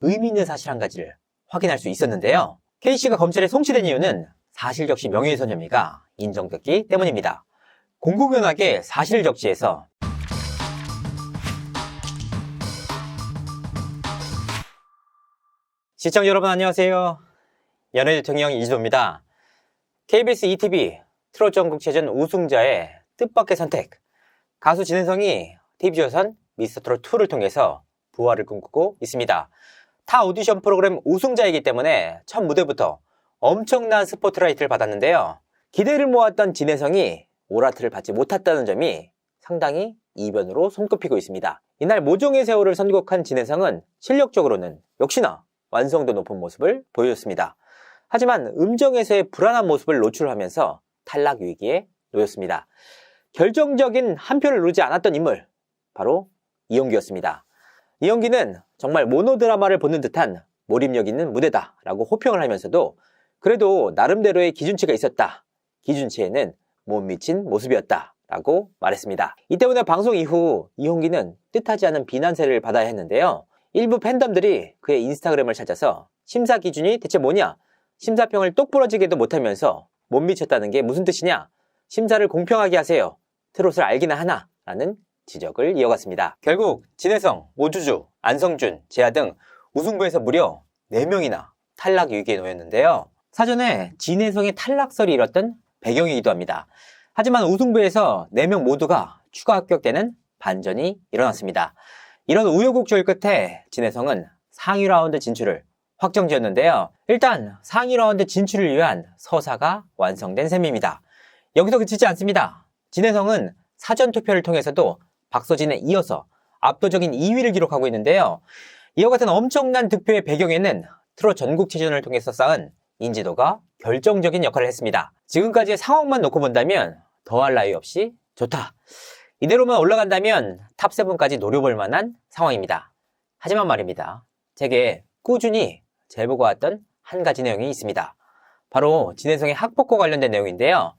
의미 있는 사실 한 가지를 확인할 수 있었는데요. K씨가 검찰에 송치된 이유는 사실 적시 명예훼손 혐의가 인정됐기 때문입니다. 공공연하게 사실 적시해서 시청자 여러분 안녕하세요. 연예대통령 이지도입니다. KBS ETV 트롯 전국체전 우승자의 뜻밖의 선택, 가수 진혜성이 TV조선 미스터트롯2를 통해서 부활을 꿈꾸고 있습니다. 타 오디션 프로그램 우승자이기 때문에 첫 무대부터 엄청난 스포트라이트를 받았는데요. 기대를 모았던 진혜성이 오라트를 받지 못했다는 점이 상당히 이변으로 손꼽히고 있습니다. 이날 모종의 세월을 선곡한 진혜성은 실력적으로는 역시나 완성도 높은 모습을 보여줬습니다. 하지만 음정에서의 불안한 모습을 노출하면서 탈락 위기에 놓였습니다. 결정적인 한 표를 누르지 않았던 인물, 바로 이용기였습니다. 이용기는 정말 모노드라마를 보는 듯한 몰입력 있는 무대다 라고 호평을 하면서도 그래도 나름대로의 기준치가 있었다, 기준치에는 못 미친 모습이었다 라고 말했습니다. 이 때문에 방송 이후 이용기는 뜻하지 않은 비난세를 받아야 했는데요. 일부 팬덤들이 그의 인스타그램을 찾아서 심사 기준이 대체 뭐냐, 심사평을 똑부러지게도 못하면서 못 미쳤다는 게 무슨 뜻이냐, 심사를 공평하게 하세요, 트롯을 알기나 하나 라는 지적을 이어갔습니다. 결국 진혜성, 오주주, 안성준, 재하 등 우승부에서 무려 4명이나 탈락 위기에 놓였는데요. 사전에 진혜성의 탈락설이 일었던 배경이기도 합니다. 하지만 우승부에서 4명 모두가 추가 합격되는 반전이 일어났습니다. 이런 우여곡절 끝에 진혜성은 상위 라운드 진출을 확정지었는데요. 일단 상위 라운드 진출을 위한 서사가 완성된 셈입니다. 여기서 그치지 않습니다. 진혜성은 사전투표를 통해서도 박서진에 이어서 압도적인 2위를 기록하고 있는데요. 이와 같은 엄청난 득표의 배경에는 트롯 전국체전을 통해서 쌓은 인지도가 결정적인 역할을 했습니다. 지금까지의 상황만 놓고 본다면 더할 나위 없이 좋다, 이대로만 올라간다면 탑7까지 노려볼 만한 상황입니다. 하지만 말입니다, 제게 꾸준히 제보가 왔던 한 가지 내용이 있습니다. 바로 진혜성의 학폭과 관련된 내용인데요.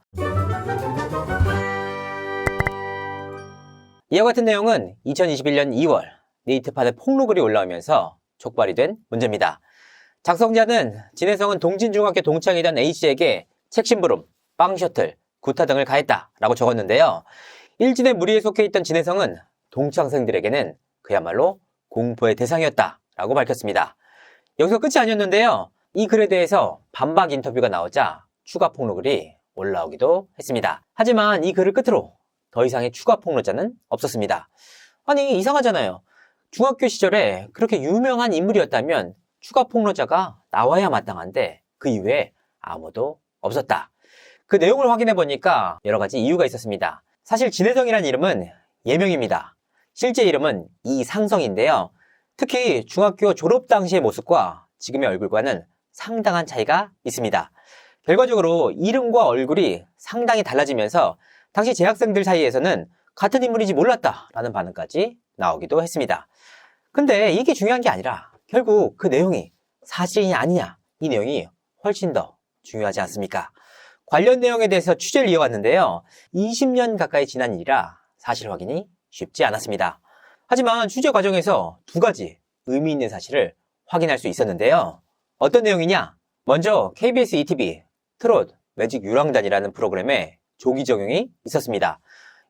이와 같은 내용은 2021년 2월 네이트판에 폭로글이 올라오면서 촉발이 된 문제입니다. 작성자는 진혜성은 동진중학교 동창이던 A씨에게 책심부름, 빵셔틀, 구타 등을 가했다라고 적었는데요. 일진의 무리에 속해 있던 진혜성은 동창생들에게는 그야말로 공포의 대상이었다라고 밝혔습니다. 여기서 끝이 아니었는데요. 이 글에 대해서 반박 인터뷰가 나오자 추가 폭로글이 올라오기도 했습니다. 하지만 이 글을 끝으로 더 이상의 추가 폭로자는 없었습니다. 아니, 이상하잖아요. 중학교 시절에 그렇게 유명한 인물이었다면 추가 폭로자가 나와야 마땅한데 그 이후에 아무도 없었다. 그 내용을 확인해 보니까 여러 가지 이유가 있었습니다. 사실 진혜성이라는 이름은 예명입니다. 실제 이름은 이상성인데요. 특히 중학교 졸업 당시의 모습과 지금의 얼굴과는 상당한 차이가 있습니다. 결과적으로 이름과 얼굴이 상당히 달라지면서 당시 재학생들 사이에서는 같은 인물인지 몰랐다라는 반응까지 나오기도 했습니다. 근데 이게 중요한 게 아니라 결국 그 내용이 사실이냐 아니냐, 이 내용이 훨씬 더 중요하지 않습니까? 관련 내용에 대해서 취재를 이어갔는데요. 20년 가까이 지난 일이라 사실 확인이 쉽지 않았습니다. 하지만 취재 과정에서 두 가지 의미 있는 사실을 확인할 수 있었는데요. 어떤 내용이냐? 먼저 KBS ETV 트롯 매직 유랑단이라는 프로그램에 조기 적용이 있었습니다.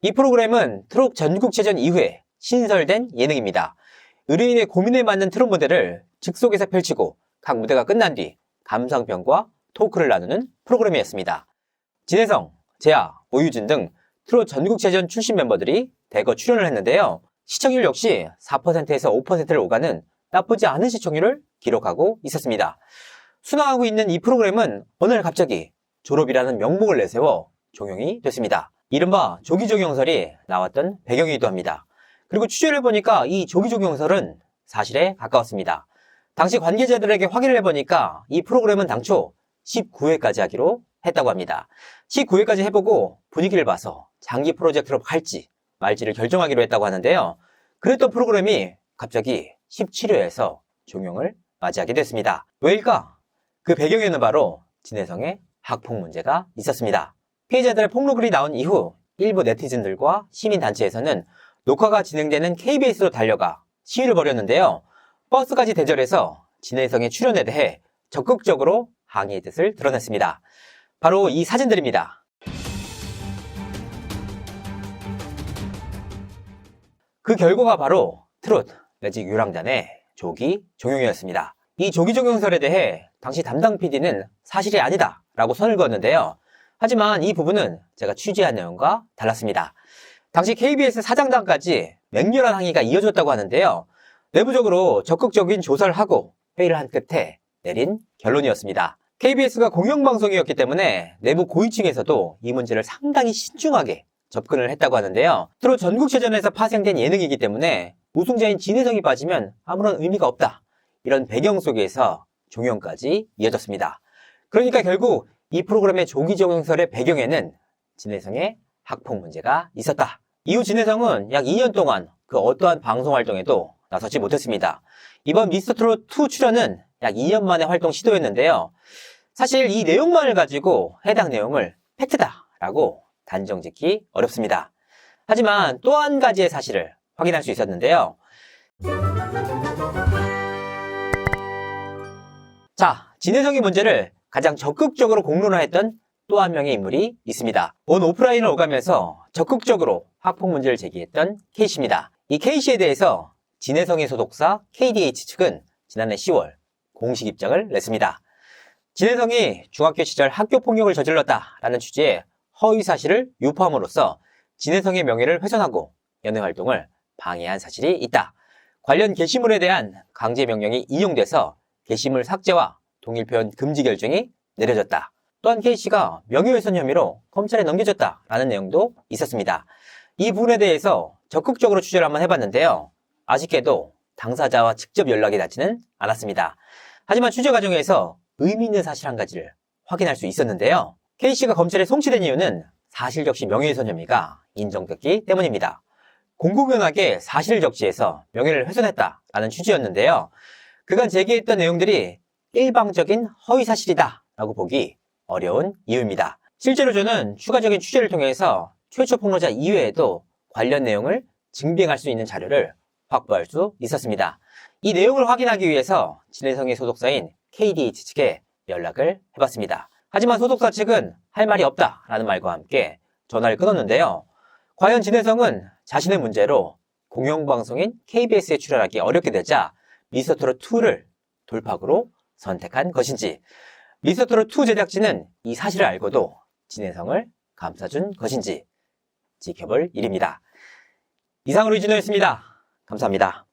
이 프로그램은 트롯 전국체전 이후에 신설된 예능입니다. 의뢰인의 고민에 맞는 트롯 무대를 즉석에서 펼치고 각 무대가 끝난 뒤 감상평과 토크를 나누는 프로그램이었습니다. 진혜성, 재하, 오유진 등 트롯 전국체전 출신 멤버들이 대거 출연을 했는데요. 시청률 역시 4%에서 5%를 오가는 나쁘지 않은 시청률을 기록하고 있었습니다. 순항하고 있는 이 프로그램은 어느 날 갑자기 졸업이라는 명목을 내세워 종영이 됐습니다. 이른바 조기종영설이 나왔던 배경이기도 합니다. 그리고 취재를 해보니까 이 조기종영설은 사실에 가까웠습니다. 당시 관계자들에게 확인을 해보니까 이 프로그램은 당초 19회까지 하기로 했다고 합니다. 19회까지 해보고 분위기를 봐서 장기 프로젝트로 갈지 말지를 결정하기로 했다고 하는데요. 그랬던 프로그램이 갑자기 17회에서 종영을 맞이하게 됐습니다. 왜일까? 그 배경에는 바로 진혜성의 학폭 문제가 있었습니다. 피해자들의 폭로글이 나온 이후 일부 네티즌들과 시민단체에서는 녹화가 진행되는 KBS로 달려가 시위를 벌였는데요. 버스까지 대절해서 진혜성의 출연에 대해 적극적으로 항의의 뜻을 드러냈습니다. 바로 이 사진들입니다. 그 결과가 바로 트롯 매직 유랑단의 조기 종영이었습니다. 이 조기 종영설에 대해 당시 담당 PD는 사실이 아니다 라고 선을 그었는데요. 하지만 이 부분은 제가 취재한 내용과 달랐습니다. 당시 KBS 사장단까지 맹렬한 항의가 이어졌다고 하는데요. 내부적으로 적극적인 조사를 하고 회의를 한 끝에 내린 결론이었습니다. KBS가 공영방송이었기 때문에 내부 고위층에서도 이 문제를 상당히 신중하게 접근을 했다고 하는데요. 트롯 전국체전에서 파생된 예능이기 때문에 우승자인 진혜성이 빠지면 아무런 의미가 없다. 이런 배경 속에서 종영까지 이어졌습니다. 그러니까 결국 이 프로그램의 조기 종영설의 배경에는 진혜성의 학폭 문제가 있었다. 이후 진혜성은 약 2년 동안 그 어떠한 방송 활동에도 나서지 못했습니다. 이번 미스터트롯2 출연은 약 2년 만에 활동 시도였는데요. 사실 이 내용만을 가지고 해당 내용을 팩트다라고 단정짓기 어렵습니다. 하지만 또 한 가지의 사실을 확인할 수 있었는데요. 자, 진혜성의 문제를 가장 적극적으로 공론화했던 또 한 명의 인물이 있습니다. 온 오프라인을 오가면서 적극적으로 학폭 문제를 제기했던 K씨입니다. 이 K씨에 대해서 진혜성의 소속사 KDH 측은 지난해 10월 공식 입장을 냈습니다. 진혜성이 중학교 시절 학교폭력을 저질렀다라는 취지의 허위 사실을 유포함으로써 진혜성의 명예를 훼손하고 연예활동을 방해한 사실이 있다. 관련 게시물에 대한 강제 명령이 인용돼서 게시물 삭제와 동일표현 금지 결정이 내려졌다. 또한 K씨가 명예훼손 혐의로 검찰에 넘겨졌다라는 내용도 있었습니다. 이 부분에 대해서 적극적으로 취재를 한번 해봤는데요. 아쉽게도 당사자와 직접 연락이 닿지는 않았습니다. 하지만 취재 과정에서 의미 있는 사실 한 가지를 확인할 수 있었는데요. K씨가 검찰에 송치된 이유는 사실 적시 명예훼손 혐의가 인정됐기 때문입니다. 공공연하게 사실을 적시해서 명예를 훼손했다라는 취지였는데요. 그간 제기했던 내용들이 일방적인 허위 사실이다 라고 보기 어려운 이유입니다. 실제로 저는 추가적인 취재를 통해서 최초 폭로자 이외에도 관련 내용을 증빙할 수 있는 자료를 확보할 수 있었습니다. 이 내용을 확인하기 위해서 진혜성의 소속사인 KDH 측에 연락을 해봤습니다. 하지만 소속사 측은 할 말이 없다라는 말과 함께 전화를 끊었는데요. 과연 진혜성은 자신의 문제로 공영방송인 KBS에 출연하기 어렵게 되자 미스터트롯2를 돌파구로 선택한 것인지, 미스터트롯2 제작진은 이 사실을 알고도 진혜성을 감싸준 것인지 지켜볼 일입니다. 이상으로 이진호였습니다. 감사합니다.